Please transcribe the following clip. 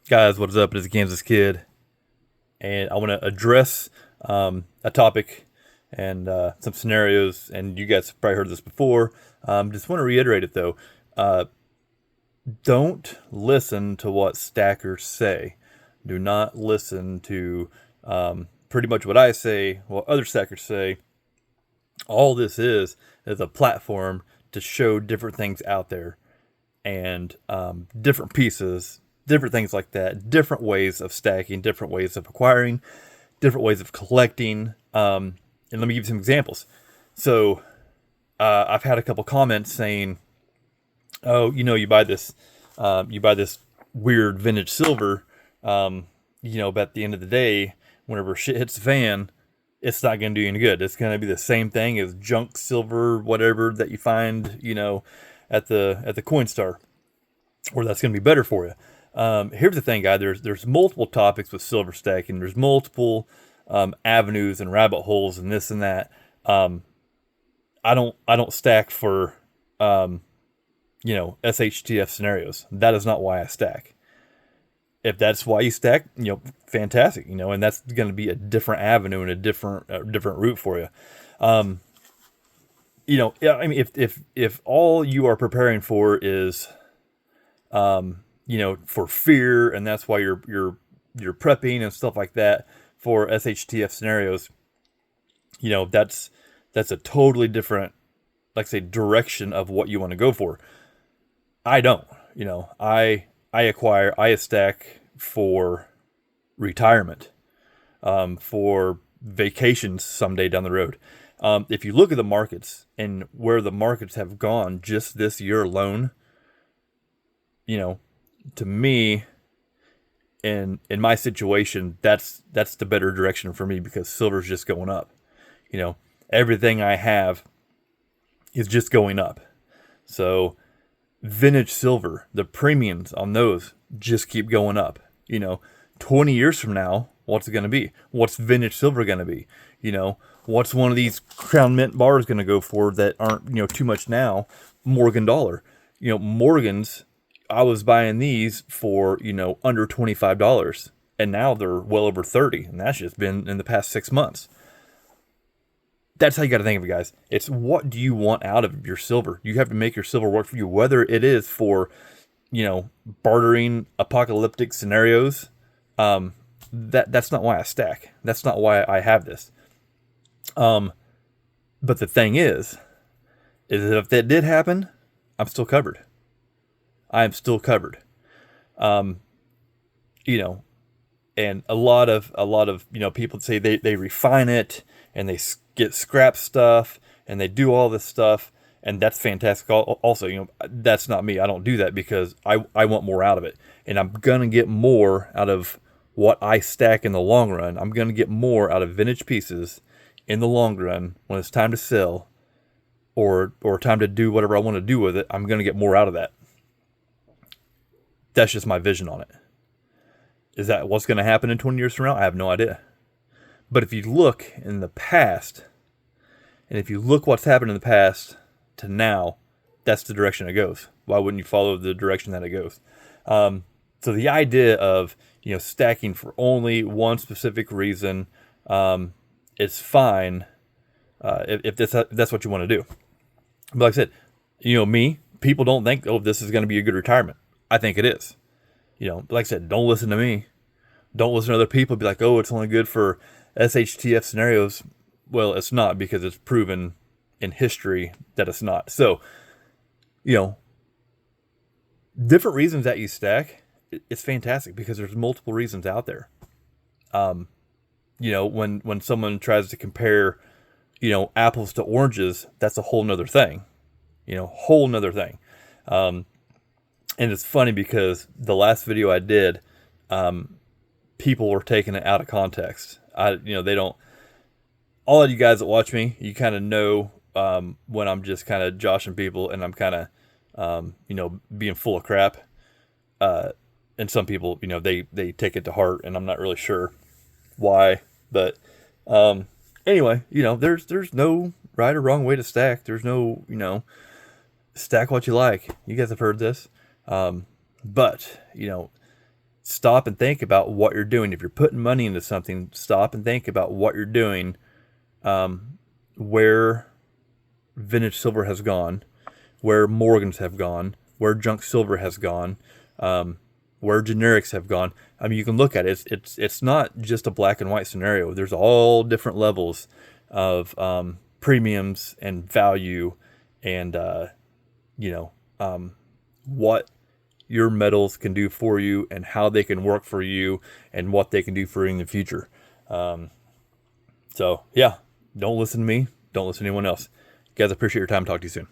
Guys, what's up? It is Kansas Kid, and I want to address a topic and some scenarios. And you guys have probably heard this before. Just want to reiterate it though. Uh, don't listen to what stackers say. Do not listen to pretty much what I say, what other stackers say. All this is a platform to show different things out there and different pieces, different things like that, different ways of stacking, different ways of acquiring, different ways of collecting. And let me give you some examples. So I've had a couple comments saying, "Oh, you buy this weird vintage silver. But at the end of the day, whenever shit hits the fan, it's not going to do you any good. It's going to be the same thing as junk silver, whatever that you find, at the Coinstar, or that's going to be better for you." Here's the thing, guy. There's multiple topics with silver stacking. There's multiple avenues and rabbit holes and this and that. I don't stack for SHTF scenarios. That is not why I stack. If that's why you stack, fantastic. And that's going to be a different avenue and a different route for you. Yeah. I mean, if all you are preparing for is for fear, and that's why you're prepping and stuff like that for SHTF scenarios. That's a totally different, like I say, direction of what you want to go for. I don't. I stack for retirement, for vacations someday down the road. If you look at the markets and where the markets have gone just this year alone, you know, to me, in my situation, that's the better direction for me because silver's just going up. You know, everything I have is just going up. So vintage silver, the premiums on those just keep going up. 20 years from now, what's it going to be? What's vintage silver going to be? What's one of these Crown Mint bars going to go for that aren't, too much now? Morgan dollar. Morgans, I was buying these for, under $25, and now they're well over 30, and that's just been in the past 6 months. That's how you got to think of it, guys. It's what do you want out of your silver? You have to make your silver work for you, whether it is for, bartering apocalyptic scenarios. That's not why I stack. That's not why I have this. But the thing is that if that did happen, I'm still covered. I am still covered. Um, you know, and a lot of people say they refine it and they get scrap stuff and they do all this stuff, and that's fantastic. Also, that's not me. I don't do that because I want more out of it, and I'm gonna get more out of what I stack in the long run. I'm gonna get more out of vintage pieces in the long run when it's time to sell or time to do whatever I want to do with it. I'm gonna get more out of that. That's just my vision on it. Is that what's going to happen in 20 years from now? I have no idea. But if you look in the past, and if you look what's happened in the past to now, that's the direction it goes. Why wouldn't you follow the direction that it goes? So the idea of stacking for only one specific reason is fine if that's what you want to do. But like I said, me, people don't think, oh, this is going to be a good retirement. I think it is. Like I said, don't listen to me. Don't listen to other people. Be like, oh, it's only good for SHTF scenarios. Well, it's not, because it's proven in history that it's not. So, you know, different reasons that you stack, it's fantastic because there's multiple reasons out there. When someone tries to compare, apples to oranges, that's a whole nother thing. Whole nother thing. And it's funny because the last video I did, people were taking it out of context. They don't. All of you guys that watch me, you kind of know when I'm just kind of joshing people and I'm kind of, being full of crap. And some people, they take it to heart, and I'm not really sure why. But anyway, there's no right or wrong way to stack. There's no, stack what you like. You guys have heard this. But, stop and think about what you're doing. If you're putting money into something, stop and think about what you're doing, where vintage silver has gone, where Morgans have gone, where junk silver has gone, where generics have gone. I mean, you can look at it. It's not just a black and white scenario. There's all different levels of premiums and value, and what your metals can do for you, and how they can work for you, and what they can do for you in the future. So yeah, don't listen to me. Don't listen to anyone else. Guys, I appreciate your time. Talk to you soon.